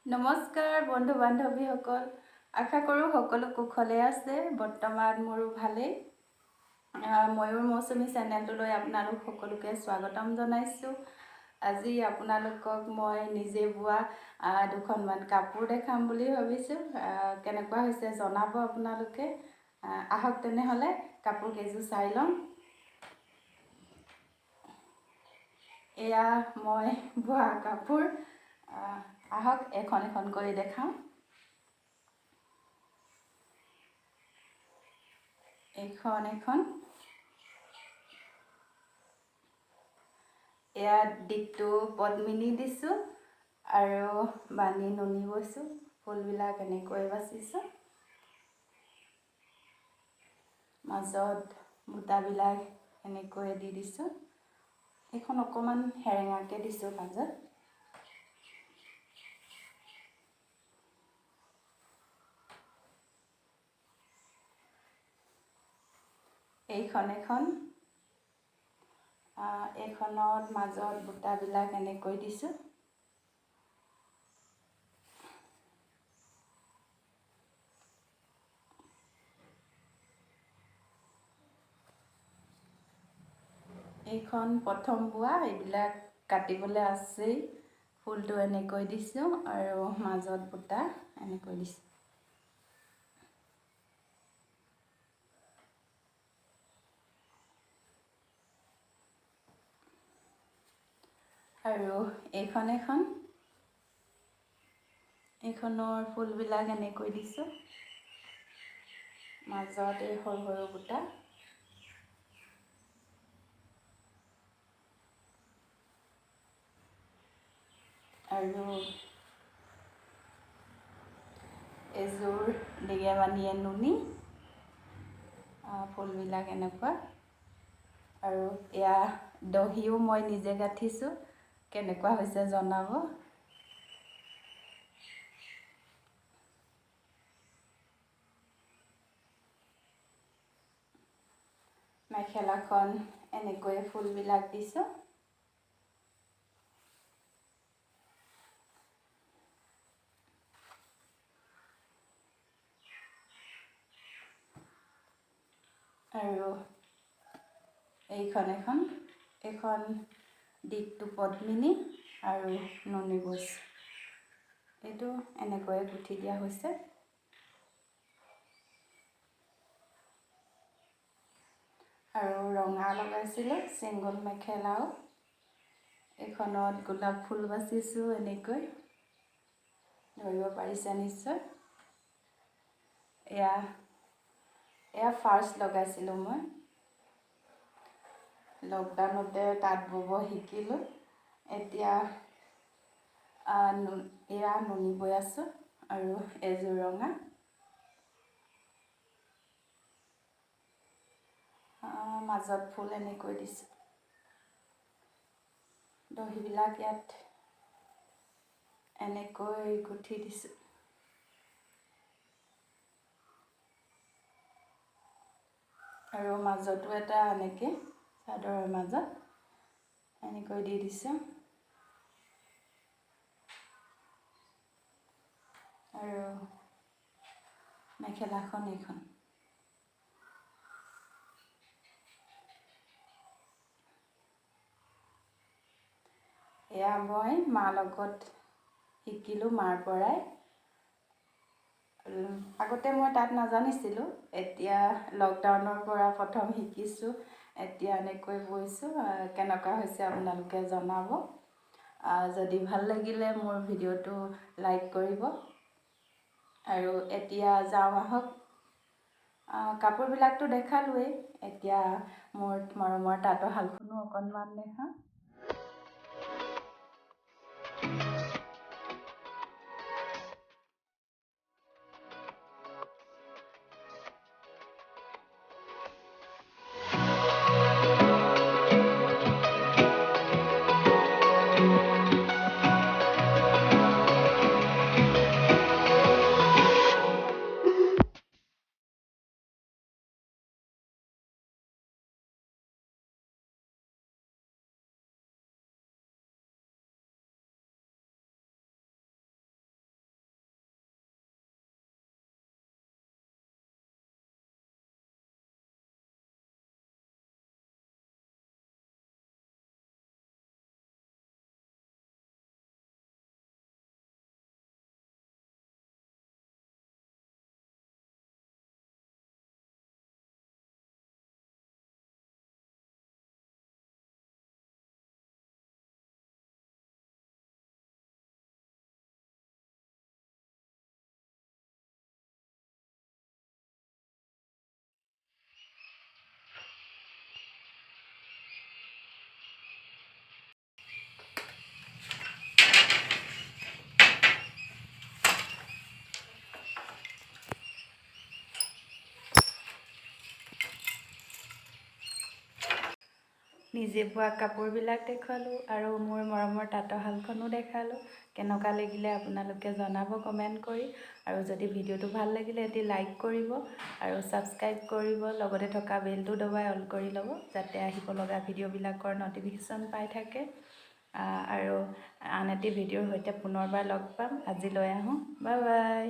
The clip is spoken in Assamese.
নমস্কাৰ বন্ধু বান্ধৱীসকল আশা কৰোঁ সকলো কুশলে আছে বৰ্তমান মোৰো ভালেই ময়ূৰ মৌচুমী চেনেলটোলৈ আপোনালোক সকলোকে স্বাগতম জনাইছোঁ আজি আপোনালোকক মই নিজে বোৱা দুখনমান কাপোৰ দেখাম বুলি ভাবিছোঁ কেনেকুৱা হৈছে জনাব আপোনালোকে আহক তেনেহ'লে কাপোৰ কেইযোৰ চাই ল'ম এয়া মই বোৱা কাপোৰ আহক এখন এখন কৰি দেখাম এখন এখন এয়া দিকটো পদ্মিনী দিছোঁ আৰু বানি নুনি বৈছোঁ ফুলবিলাক এনেকৈ বাচিছোঁ মাজত বুটাবিলাক এনেকৈ দি দিছোঁ এখন অকণমান হেৰেঙাকৈ দিছোঁ মাজত এইখনত মাজত বুটাবিলাক এনেকৈ দিছোঁ এইখন প্ৰথম বোৱা এইবিলাক কাটিবলৈ আছেই ফুলটো এনেকৈ দিছোঁ আৰু মাজত বুটা এনেকৈ দিছোঁ আৰু এইখনৰ ফুলবিলাক এনেকৈ দিছোঁ মাজত এই সৰু সৰু বুটা আৰু এযোৰ ডিগেমানিয়ে নুনি ফুলবিলাক এনেকুৱা আৰু এয়া দহিও মই নিজে গাঁঠিছোঁ কেনেকুৱা হৈছে জনাব মেখেলাখন এনেকৈ ফুলবিলাক দিছোঁ আৰু এইখন দিকটো পদ্মিনী আৰু নুনি বৈছোঁ এইটো এনেকৈ গুঠি দিয়া হৈছে আৰু ৰঙা লগাইছিলোঁ ছিংগল মেখেলাও এইখনত গোলাপ ফুল বাচিছোঁ এনেকৈ ধৰিব পাৰিছে নিশ্চয় এয়া ফাৰ্ষ্ট লগাইছিলোঁ মই লকডাউনতে তাঁত বব শিকিলোঁ এতিয়া এয়া নুনি বৈ আছোঁ আৰু এযোৰ ৰঙা মাজত ফুল এনেকৈ দিছোঁ দহিবিলাক ইয়াত এনেকৈ গুঠি দিছোঁ আৰু মাজতো এটা এনেকৈ চাদৰৰ মাজত এনেকৈ দি দিছোঁ আৰু মেখেলাখন এইখন এয়া মই মাৰ লগত শিকিলোঁ মাৰ পৰাই আগতে মই তাত নাজানিছিলোঁ এতিয়া লকডাউনৰ পৰা প্ৰথম শিকিছোঁ এতিয়া এনেকৈ বৈছোঁ কেনেকুৱা হৈছে আপোনালোকে জনাব যদি ভাল লাগিলে মোৰ ভিডিঅ'টো লাইক কৰিব আৰু এতিয়া যাওঁ আহক কাপোৰবিলাকতো দেখালোৱেই এতিয়া মোৰ মৰমৰ তাঁতৰ শালখনো অকণমান দেখাওঁ নিজে বোৱা কাপোৰবিলাক দেখুৱালোঁ আৰু মোৰ মৰমৰ তাঁতশালখনো দেখালোঁ। কেনেকুৱা লাগিলে আপোনালোকে জনাব কমেণ্ট কৰি। আৰু যদি ভিডিঅ'টো ভাল লাগিলে এটি লাইক কৰিব আৰু ছাবস্ক্ৰাইব কৰিব, লগতে থকা বেলটো দবাই অল কৰি ল'ব যাতে আহিব লগা ভিডিঅ'বিলাকৰ ন'টিফিকেশ্যন পাই থাকে। আৰু আন এটি ভিডিঅ'ৰ সৈতে পুনৰবাৰ লগ পাম। আজিলৈ আহোঁ, বাই বাই।